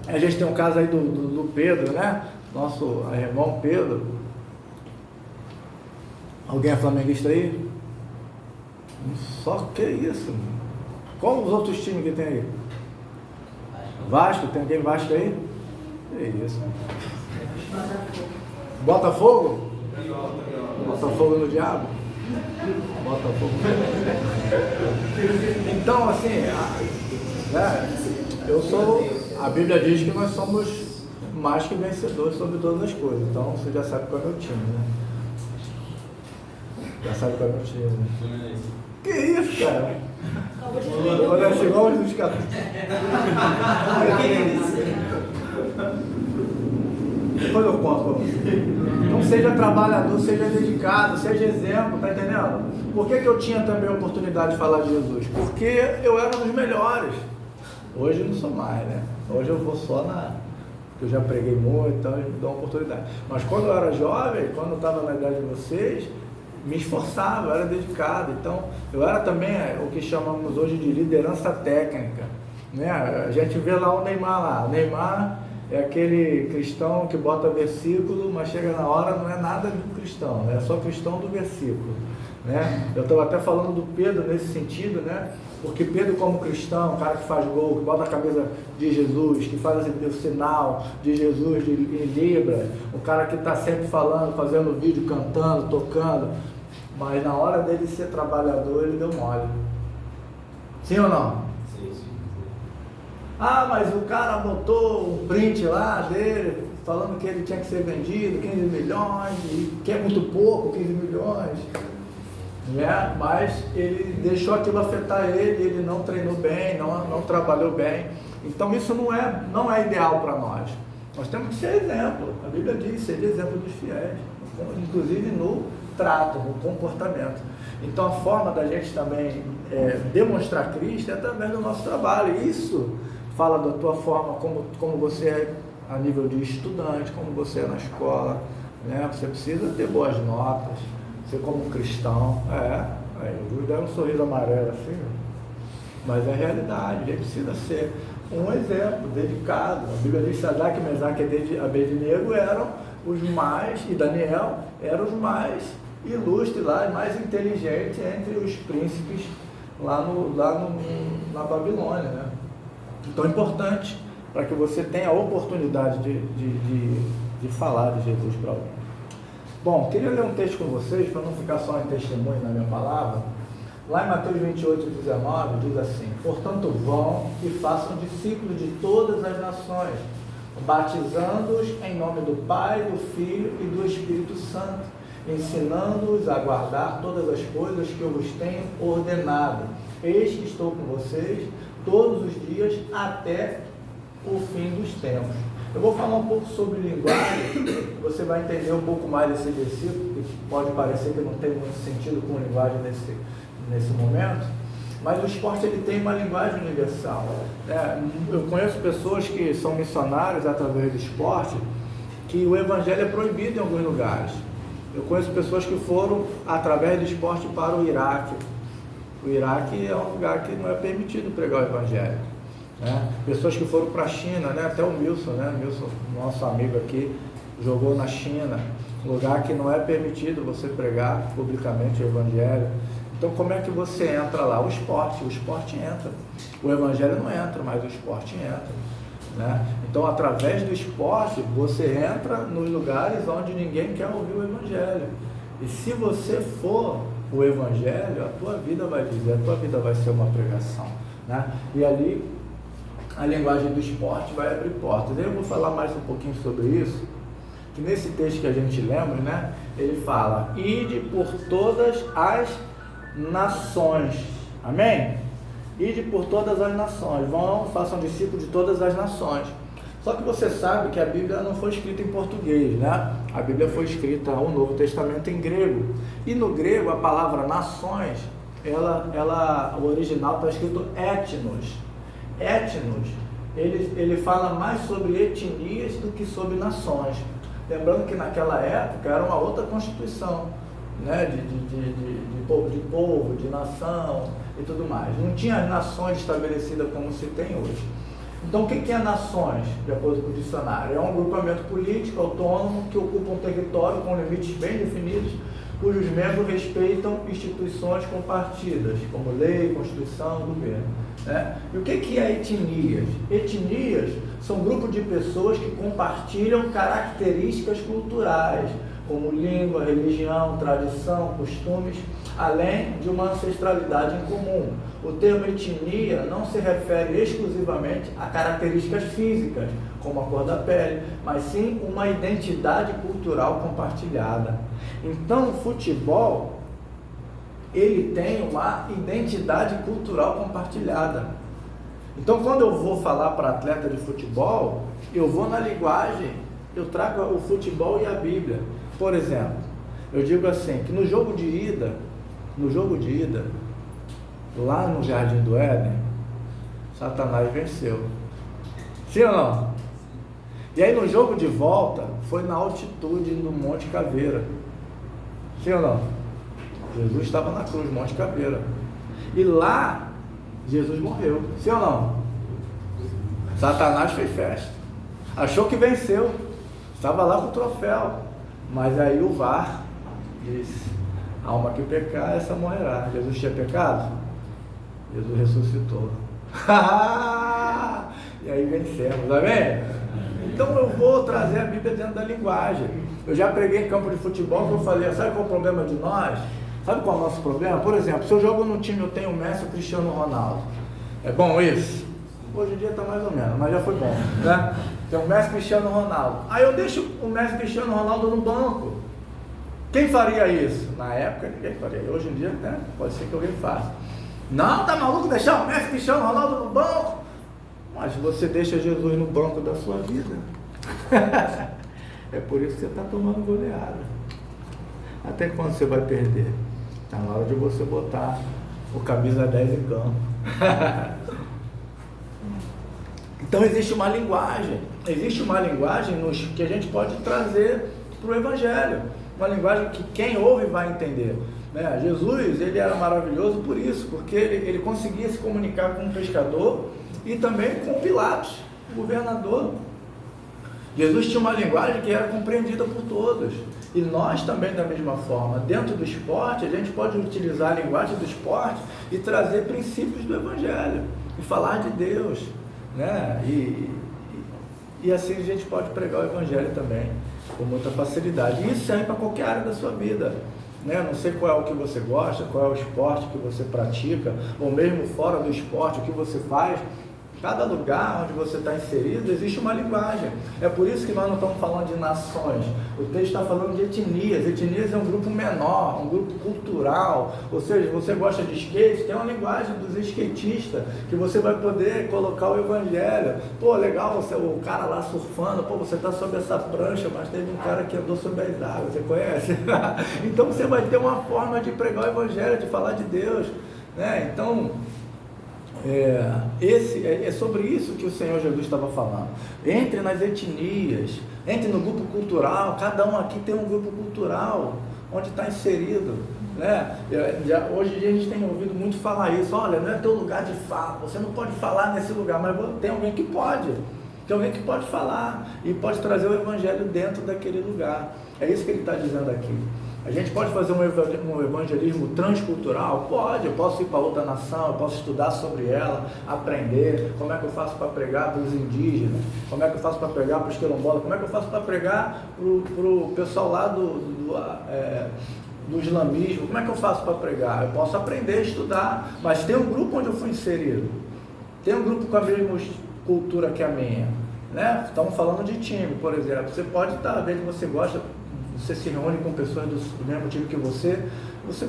a gente tem um caso aí do Pedro, né? Nosso irmão Pedro. Alguém é flamenguista aí? Só que isso. Como os outros times que tem aí? Vasco, tem alguém Vasco aí? Que isso. Botafogo? Botafogo no diabo? Botafogo. Então, assim, eu sou. A Bíblia diz que nós somos mais que vencedores sobre todas as coisas. Então, você já sabe qual é o meu time, né? Já sabe qual é o meu time, né? Que isso, cara? Parece igual os dos caras. Depois eu conto pra você. Então seja trabalhador, seja dedicado, seja exemplo, tá entendendo? Por que eu tinha também a oportunidade de falar de Jesus? Porque eu era um dos melhores. Hoje eu não sou mais, né? Hoje eu vou só porque eu já preguei muito, então eles me dão uma oportunidade. Mas quando eu era jovem, quando eu estava na idade de vocês, me esforçava, eu era dedicado. Então eu era também o que chamamos hoje de liderança técnica, né? A gente vê lá o Neymar lá. O Neymar é aquele cristão que bota versículo, mas chega na hora não é nada de um cristão, é só cristão do versículo, né? Eu estava até falando do Pedro nesse sentido, né? Porque Pedro, como cristão, o cara que faz gol, que bota a camisa de Jesus, que faz o sinal de Jesus em Libra, o cara que está sempre falando, fazendo vídeo, cantando, tocando, mas na hora dele ser trabalhador ele deu mole. Sim ou não? Sim. Ah, mas o cara botou um print lá dele, falando que ele tinha que ser vendido, 15 milhões, e que é muito pouco, 15 milhões. Né? Mas ele deixou aquilo afetar ele não treinou bem, não trabalhou bem. Então isso não é ideal para nós. Nós temos que ser exemplo. A Bíblia diz, ser exemplo dos fiéis, inclusive no trato, no comportamento. Então a forma da gente também demonstrar Cristo é através do nosso trabalho. Isso fala da tua forma, como você é a nível de estudante, como você é na escola, né? Você precisa ter boas notas, ser como um cristão. Eu vou dar um sorriso amarelo assim, mas é realidade. A gente precisa ser um exemplo, dedicado. A Bíblia diz que Sadraque, Mesaque e Abednego eram os mais, e Daniel eram os mais ilustres lá, mais inteligentes entre os príncipes lá na Babilônia, né? Então é importante para que você tenha a oportunidade de falar de Jesus para alguém. Bom, queria ler um texto com vocês, para não ficar só em testemunho na minha palavra. Lá em Mateus 28, 19, diz assim: portanto vão e façam discípulos de todas as nações, batizando-os em nome do Pai, do Filho e do Espírito Santo, ensinando-os a guardar todas as coisas que eu vos tenho ordenado. Eis que estou com vocês todos os dias até o fim dos tempos. Eu vou falar um pouco sobre linguagem, você vai entender um pouco mais desse versículo, que pode parecer que não tem muito sentido com linguagem nesse momento, mas o esporte ele tem uma linguagem universal. Eu conheço pessoas que são missionários através do esporte, que o evangelho é proibido em alguns lugares. Eu conheço pessoas que foram através do esporte para o Iraque. O Iraque é um lugar que não é permitido pregar o evangelho. Né? Pessoas que foram para a China, né? Até o Milson, nosso amigo aqui, jogou na China, lugar que não é permitido você pregar publicamente o evangelho. Então como é que você entra lá? O esporte entra, o evangelho não entra, mas o esporte entra, né? Então através do esporte você entra nos lugares onde ninguém quer ouvir o evangelho, e se você for o evangelho, a tua vida vai dizer, a tua vida vai ser uma pregação, né? E ali a linguagem do esporte vai abrir portas. Eu vou falar mais um pouquinho sobre isso, que nesse texto que a gente lembra, né, ele fala: ide por todas as nações. Amém? Ide por todas as nações. Vão, façam discípulos de todas as nações. Só que você sabe que a Bíblia não foi escrita em português, né? A Bíblia foi escrita, o Novo Testamento, em grego. E no grego, a palavra nações, o original está escrito etnos. Etnos, ele fala mais sobre etnias do que sobre nações. Lembrando que naquela época era uma outra constituição, né? de povo, de nação e tudo mais. Não tinha as nações estabelecidas como se tem hoje. Então, o que é nações, de acordo com o dicionário? É um agrupamento político autônomo que ocupa um território com limites bem definidos, cujos membros respeitam instituições compartidas, como lei, constituição, governo. Né? E o que é etnias? Etnias são grupos de pessoas que compartilham características culturais, como língua, religião, tradição, costumes, além de uma ancestralidade em comum. O termo etnia não se refere exclusivamente a características físicas, como a cor da pele, mas sim uma identidade cultural compartilhada. Então, o futebol, ele tem uma identidade cultural compartilhada. Então, quando eu vou falar para atleta de futebol, eu vou na linguagem, eu trago o futebol e a Bíblia. Por exemplo, eu digo assim, que no jogo de ida, lá no Jardim do Éden, Satanás venceu. Sim ou não? E aí no jogo de volta, foi na altitude do Monte Caveira. Sim ou não? Jesus estava na cruz, Monte Caveira. E lá, Jesus morreu. Sim ou não? Satanás fez festa. Achou que venceu. Estava lá com o troféu. Mas aí o VAR disse: a alma que pecar, essa morrerá. Jesus tinha pecado? Jesus ressuscitou. E aí vencemos, amém? Então eu vou trazer a Bíblia dentro da linguagem. Eu já preguei em campo de futebol que eu falei: sabe qual é o problema de nós? Sabe qual é o nosso problema? Por exemplo, se eu jogo no time, eu tenho o Messi e o Cristiano Ronaldo. É bom isso? Hoje em dia está mais ou menos, mas já foi bom, né? Tem o Messi e o Cristiano Ronaldo. Aí eu deixo o Messi e o Cristiano Ronaldo no banco. Quem faria isso? Na época ninguém faria. Hoje em dia, né? Pode ser que alguém faça. Não, tá maluco deixar o Messi e o Cristiano Ronaldo no banco? Mas você deixa Jesus no banco da sua vida. É por isso que você está tomando goleada. Até quando você vai perder? Está na hora de você botar o camisa 10 em campo. Então existe uma linguagem que a gente pode trazer para o Evangelho. Uma linguagem que quem ouve vai entender. Né? Jesus, ele era maravilhoso por isso, porque ele conseguia se comunicar com o pescador e também com Pilatos, o governador. Jesus tinha uma linguagem que era compreendida por todos. E nós também, da mesma forma, dentro do esporte, a gente pode utilizar a linguagem do esporte e trazer princípios do Evangelho, e falar de Deus, né? E assim a gente pode pregar o Evangelho também, com muita facilidade. E isso serve para qualquer área da sua vida. Né? Não sei qual é o que você gosta, qual é o esporte que você pratica, ou mesmo fora do esporte, o que você faz. Cada lugar onde você está inserido, existe uma linguagem. É por isso que nós não estamos falando de nações. O texto está falando de etnias. Etnias é um grupo menor, um grupo cultural. Ou seja, você gosta de skate, tem uma linguagem dos skatistas, que você vai poder colocar o Evangelho. Pô, legal, o cara lá surfando, pô, você está sobre essa prancha, mas teve um cara que andou sobre as águas, você conhece? Então você vai ter uma forma de pregar o Evangelho, de falar de Deus. Né? Então... É sobre isso que o Senhor Jesus estava falando. Entre nas etnias, entre no grupo cultural. Cada um aqui tem um grupo cultural onde está inserido, né? Hoje em dia a gente tem ouvido muito falar isso. Olha, não é teu lugar de fala, você não pode falar nesse lugar, mas tem alguém que pode. Tem alguém que pode falar e pode trazer o Evangelho dentro daquele lugar. É isso que ele está dizendo aqui. A gente pode fazer um evangelismo transcultural? Pode, eu posso ir para outra nação, eu posso estudar sobre ela, aprender. Como é que eu faço para pregar para os indígenas? Como é que eu faço para pregar para os quilombolas? Como é que eu faço para pregar para o pessoal lá do islamismo? Como é que eu faço para pregar? Eu posso aprender, estudar, mas tem um grupo onde eu fui inserido. Tem um grupo com cultura que a minha, né? Estamos falando de time, por exemplo. Você pode estar vendo que você gosta, você se reúne com pessoas do mesmo time que você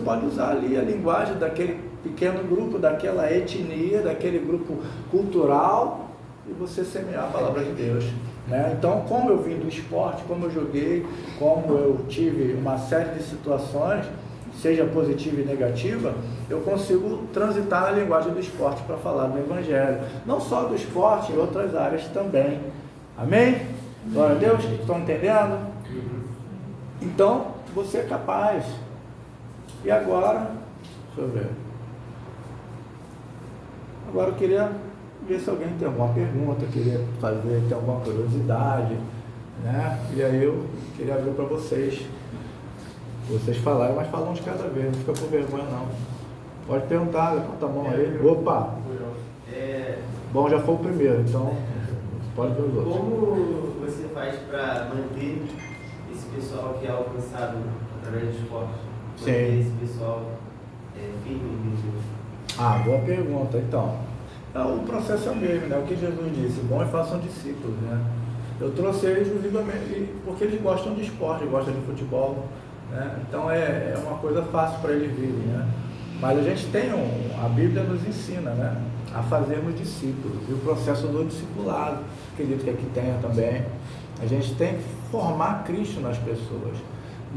pode usar ali a linguagem daquele pequeno grupo, daquela etnia, daquele grupo cultural, e você semear a palavra de Deus, né? Então, como eu vim do esporte, como eu joguei, como eu tive uma série de situações, seja positiva e negativa, eu consigo transitar a linguagem do esporte para falar do Evangelho. Não só do esporte, em outras áreas também. Amém? Glória a Deus, estão entendendo? Então, você é capaz. E agora, deixa eu ver. Agora eu queria ver se alguém tem alguma pergunta, queria fazer, tem alguma curiosidade, né? E aí eu queria abrir para vocês falarem, mas falam de cada vez, não fica com vergonha não. Pode perguntar, levanta a mão aí. Opa! Bom, já foi o primeiro, então pode ver os outros. Como você faz para manter esse pessoal que é alcançado através do esporte? Manter esse pessoal firme em Deus? Boa pergunta, então. O processo é o mesmo, né? O que Jesus disse, bom é façam discípulos, né? Eu trouxe eles exclusivamente porque eles gostam de esporte, gostam de futebol, né? Então é uma coisa fácil para eles virem, né? Mas a gente tem a Bíblia nos ensina, né? A fazermos discípulos, e o processo do discipulado, acredito que aqui tenha também. A gente tem que formar Cristo nas pessoas.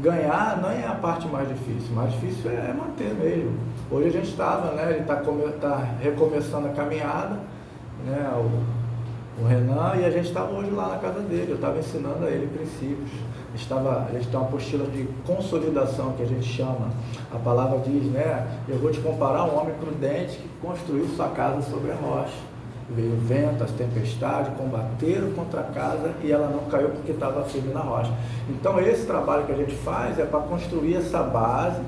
Ganhar não é a parte mais difícil, mais difícil é manter mesmo. Hoje a gente estava, né? Ele está recomeçando a caminhada, né? O Renan, e a gente estava hoje lá na casa dele, eu estava ensinando a ele princípios. A gente tem uma apostila de consolidação que a gente chama. A palavra diz, né? Eu vou te comparar a um homem prudente que construiu sua casa sobre a rocha. Veio o vento, as tempestades, combateram contra a casa e ela não caiu porque estava firme na rocha. Então esse trabalho que a gente faz é para construir essa base,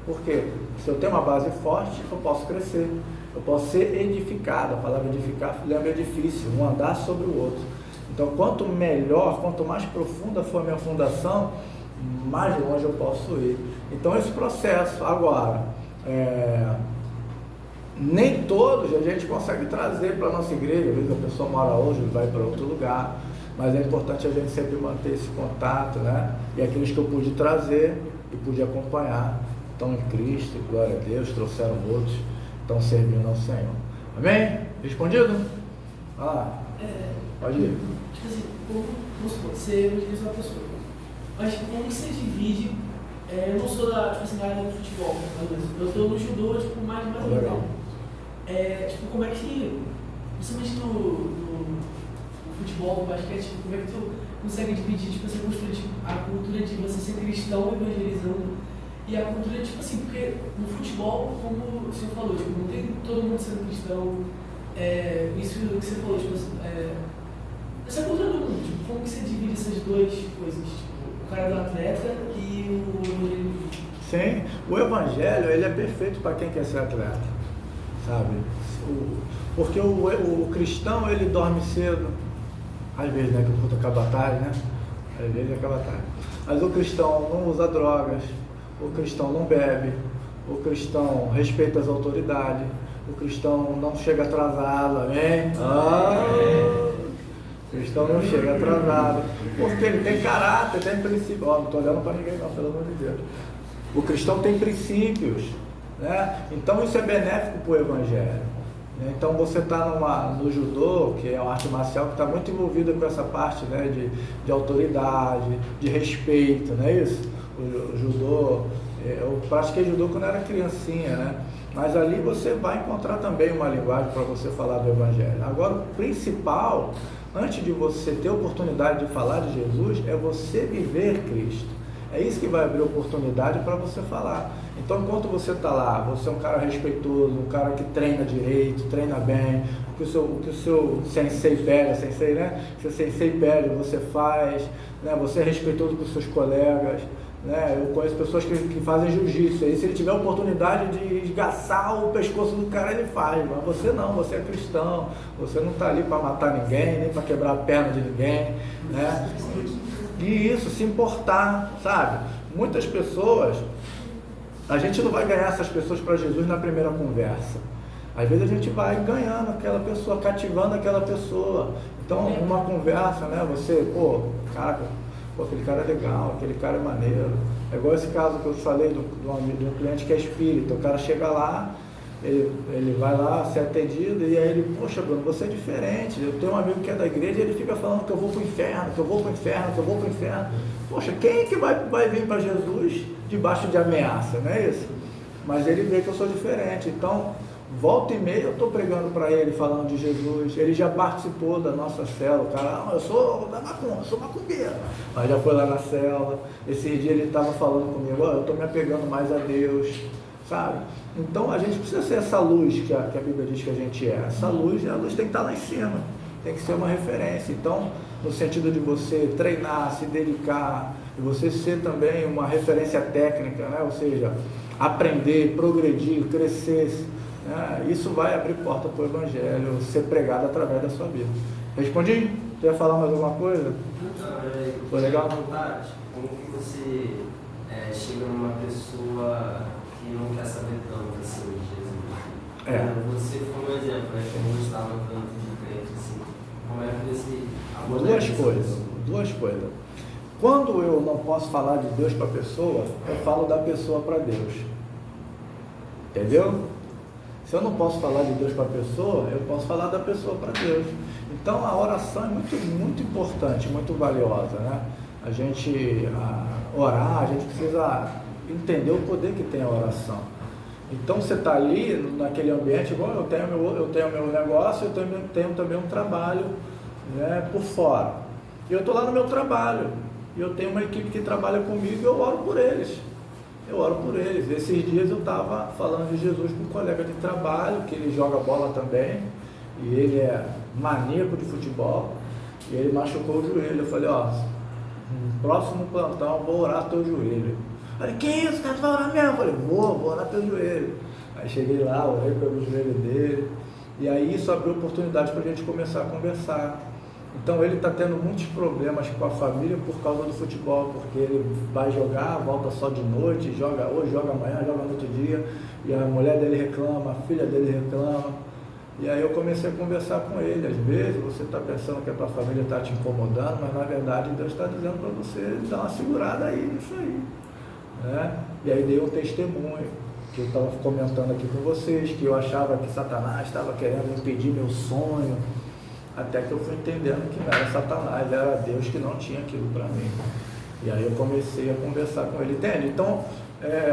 porque se eu tenho uma base forte, eu posso crescer, eu posso ser edificado. A palavra edificar lembra edifício, um andar sobre o outro. Então quanto melhor, quanto mais profunda for a minha fundação, mais longe eu posso ir. Então esse processo, agora, nem todos a gente consegue trazer para a nossa igreja. Às vezes a pessoa mora hoje e vai para outro lugar, mas é importante a gente sempre manter esse contato, né? E aqueles que eu pude trazer e pude acompanhar estão em Cristo, glória a Deus, trouxeram outros, estão servindo ao Senhor. Amém? Respondido? Pode ir. Tipo assim, vamos supor, você evangeliza uma pessoa, mas como você divide? Eu não sou da área do futebol, eu estou no judô, tipo, mais legal. Tipo, como é que, principalmente no futebol, no basquete, tipo, como é que tu consegue dividir, tipo, essa cultura, tipo, a cultura de você ser cristão evangelizando e a cultura, tipo assim, porque no futebol, como o senhor falou, tipo, não tem todo mundo sendo cristão, isso que você falou, tipo, essa cultura do mundo, tipo, como que você divide essas duas coisas, tipo, o cara do atleta e o evangelismo? Sim, o evangelho, ele é perfeito para quem quer ser atleta, sabe? Porque o cristão, ele dorme cedo, às vezes, né, que o culto acaba tarde, né? Às vezes acaba tarde. Mas o cristão não usa drogas, o cristão não bebe, o cristão respeita as autoridades, o cristão não chega atrasado, amém? O cristão não chega atrasado, porque ele tem caráter, tem princípio. Não estou olhando para ninguém não, pelo amor de Deus. O cristão tem princípios, né? Então isso é benéfico para o evangelho. Então você está no judô, que é uma arte marcial que está muito envolvida com essa parte, né, de autoridade, de respeito, não é isso? O judô, eu pratiquei judô quando era criancinha, né? Mas ali você vai encontrar também uma linguagem para você falar do evangelho. Agora o principal, antes de você ter oportunidade de falar de Jesus, é você viver Cristo. É isso que vai abrir oportunidade para você falar. Então, enquanto você está lá, você é um cara respeitoso, um cara que treina direito, treina bem, o que o seu sensei pede, sensei, né? O seu sensei pede, você faz, né? Você é respeitoso com os seus colegas, né? Eu conheço pessoas que fazem jiu-jitsu, aí se ele tiver a oportunidade de esgaçar o pescoço do cara, ele faz, mas você não, você é cristão, você não está ali para matar ninguém, nem para quebrar a perna de ninguém, né? E isso, se importar, sabe? Muitas pessoas, a gente não vai ganhar essas pessoas para Jesus na primeira conversa. Às vezes a gente vai ganhando aquela pessoa, cativando aquela pessoa. Então, uma conversa, né? Você, caraca, aquele cara é legal, aquele cara é maneiro. É igual esse caso que eu falei de um cliente que é espírita. O cara chega lá, ele vai lá ser atendido e aí ele, poxa, Bruno, você é diferente. Eu tenho um amigo que é da igreja e ele fica falando que eu vou pro inferno, que eu vou pro inferno, que eu vou pro inferno. Poxa, quem é que vai vir para Jesus debaixo de ameaça, não é isso? Mas ele vê que eu sou diferente. Então, volta e meia eu estou pregando para ele, falando de Jesus. Ele já participou da nossa célula. O cara, eu sou da macumba, eu sou macumbeiro. Mas já foi lá na célula. Esse dia ele estava falando comigo, eu estou me apegando mais a Deus, sabe? Então a gente precisa ser essa luz que a Bíblia diz que a gente é. Essa luz, a luz tem que estar lá em cima. Tem que ser uma referência. Então, no sentido de você treinar, se dedicar, e você ser também uma referência técnica, né? Ou seja, aprender, progredir, crescer. Isso vai abrir porta para o Evangelho ser pregado através da sua vida. Respondi? Você ia falar mais alguma coisa? Foi legal? Como que você chega numa pessoa que não quer saber tanto assim de Jesus? Você foi um exemplo, que não gostava tanto de crente assim. Como é que você aborda Duas coisas. Quando eu não posso falar de Deus para a pessoa, eu falo da pessoa para Deus. Entendeu? Se eu não posso falar de Deus para a pessoa, eu posso falar da pessoa para Deus. Então a oração é muito importante, muito valiosa, né? A gente orar, a gente precisa entender o poder que tem a oração. Então você está ali naquele ambiente, igual eu tenho meu negócio, eu tenho também um trabalho, né, por fora. E eu estou lá no meu trabalho, e eu tenho uma equipe que trabalha comigo e eu oro por eles. Esses dias eu estava falando de Jesus com um colega de trabalho, que ele joga bola também, e ele é maníaco de futebol, e ele machucou o joelho. Eu falei, no próximo plantão eu vou orar teu joelho. Eu falei, que isso, cara, tu vai orar mesmo? Eu falei, vou orar teu joelho. Aí cheguei lá, orei pelo joelho dele, e aí isso abriu oportunidade para a gente começar a conversar. Então ele está tendo muitos problemas com a família por causa do futebol, porque ele vai jogar, volta só de noite, joga hoje, joga amanhã, joga no outro dia, e a mulher dele reclama, a filha dele reclama. E aí eu comecei a conversar com ele. Às vezes você está pensando que a tua família está te incomodando, mas na verdade Deus está dizendo para você dar uma segurada aí nisso aí, né? E aí dei um testemunho, que eu estava comentando aqui com vocês, que eu achava que Satanás estava querendo impedir meu sonho, até que eu fui entendendo que não era Satanás, era Deus que não tinha aquilo para mim. E aí eu comecei a conversar com ele, entende? Então,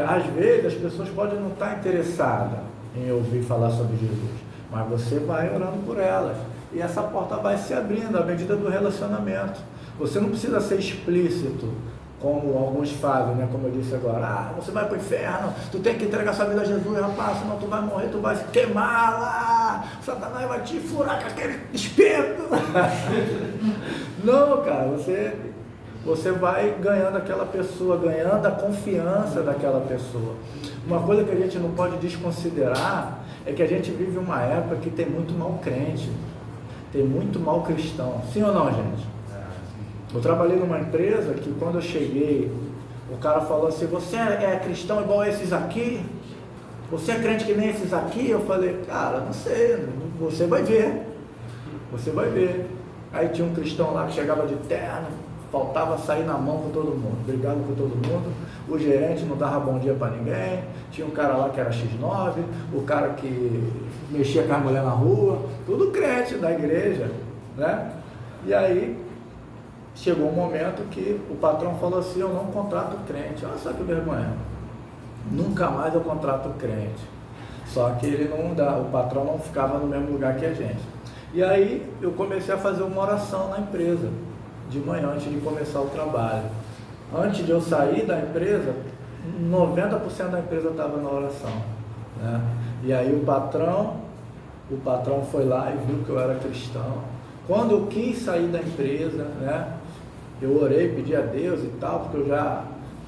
às vezes as pessoas podem não estar interessadas em ouvir falar sobre Jesus, mas você vai orando por elas, e essa porta vai se abrindo à medida do relacionamento. Você não precisa ser explícito, como alguns fazem, né? Como eu disse agora, você vai para o inferno, tu tem que entregar sua vida a Jesus, rapaz, senão tu vai morrer, tu vai se queimar lá, Satanás vai te furar com aquele espeto. Não, cara, você vai ganhando aquela pessoa, ganhando a confiança daquela pessoa. Uma coisa que a gente não pode desconsiderar é que a gente vive uma época que tem muito mau crente, tem muito mau cristão. Sim ou não, gente? Eu trabalhei numa empresa que quando eu cheguei, o cara falou assim, você é cristão igual esses aqui? Você é crente que nem esses aqui? Eu falei, cara, não sei, você vai ver. Você vai ver. Aí tinha um cristão lá que chegava de terno, faltava sair na mão com todo mundo, brigava com todo mundo, o gerente não dava bom dia para ninguém, tinha um cara lá que era X9, o cara que mexia com a mulher na rua, tudo crente da igreja, né? E aí chegou um momento que o patrão falou assim, eu não contrato crente. Olha só que vergonha, nunca mais eu contrato crente. Só que ele não dá, o patrão não ficava no mesmo lugar que a gente. E aí eu comecei a fazer uma oração na empresa, de manhã, antes de começar o trabalho. Antes de eu sair da empresa, 90% da empresa estava na oração, né? E aí o patrão foi lá e viu que eu era cristão. Quando eu quis sair da empresa, né, eu orei, pedi a Deus e tal, porque eu já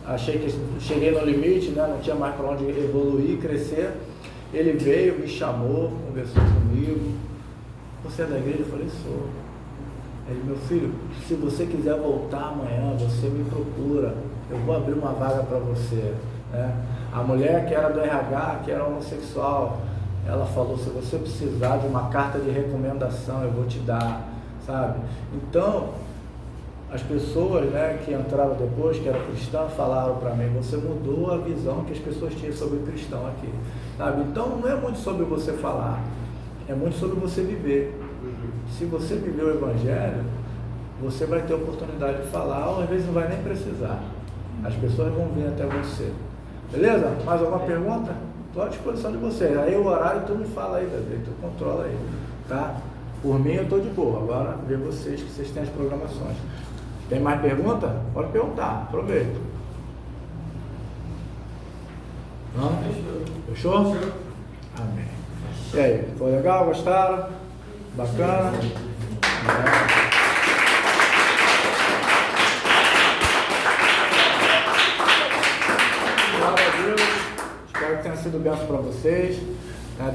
achei que cheguei no limite, né, não tinha mais para onde evoluir, crescer. Ele veio, me chamou, conversou comigo. Você é da igreja? Eu falei, sou. Ele, meu filho, se você quiser voltar amanhã, você me procura, eu vou abrir uma vaga para você, né? A mulher que era do RH, que era homossexual, Ela falou, se você precisar de uma carta de recomendação, eu vou te dar, sabe? Então, as pessoas, né, que entraram depois, que eram cristãs, falaram para mim, você mudou a visão que as pessoas tinham sobre o cristão aqui, sabe? Então, não é muito sobre você falar, é muito sobre você viver. Se você viver o Evangelho, você vai ter oportunidade de falar, ou às vezes não vai nem precisar. As pessoas vão vir até você. Beleza? Mais alguma pergunta? Estou à disposição de vocês. Aí o horário tu me fala aí, Davi, tu controla aí, tá? Por mim eu estou de boa. Agora vê vocês, que vocês têm as programações. Tem mais pergunta? Pode perguntar, aproveita. Não? Fechou? Amém. E aí, foi legal? Gostaram? Bacana? Glória a Deus. Espero que tenha sido benção para vocês.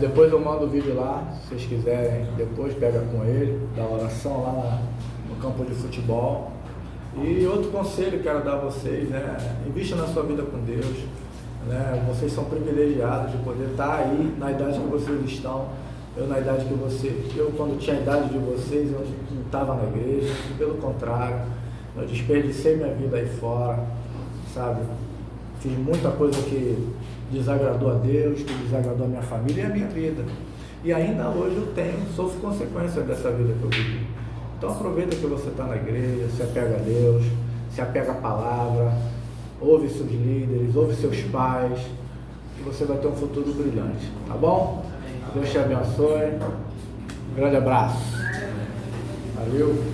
Depois eu mando o vídeo lá, se vocês quiserem, depois pega com ele, da oração lá no campo de futebol. E outro conselho que quero dar a vocês, né? Invista na sua vida com Deus, né? Vocês são privilegiados de poder estar aí na idade que vocês estão. Eu na idade que eu quando tinha a idade de vocês, eu não estava na igreja, pelo contrário, eu desperdicei minha vida aí fora, sabe? Fiz muita coisa que desagradou a Deus, que desagradou a minha família e a minha vida. E ainda hoje eu sofro consequência dessa vida que eu vivi. Então aproveita que você está na igreja, se apega a Deus, se apega à palavra, ouve seus líderes, ouve seus pais, e você vai ter um futuro brilhante, tá bom? Deus te abençoe. Um grande abraço. Valeu.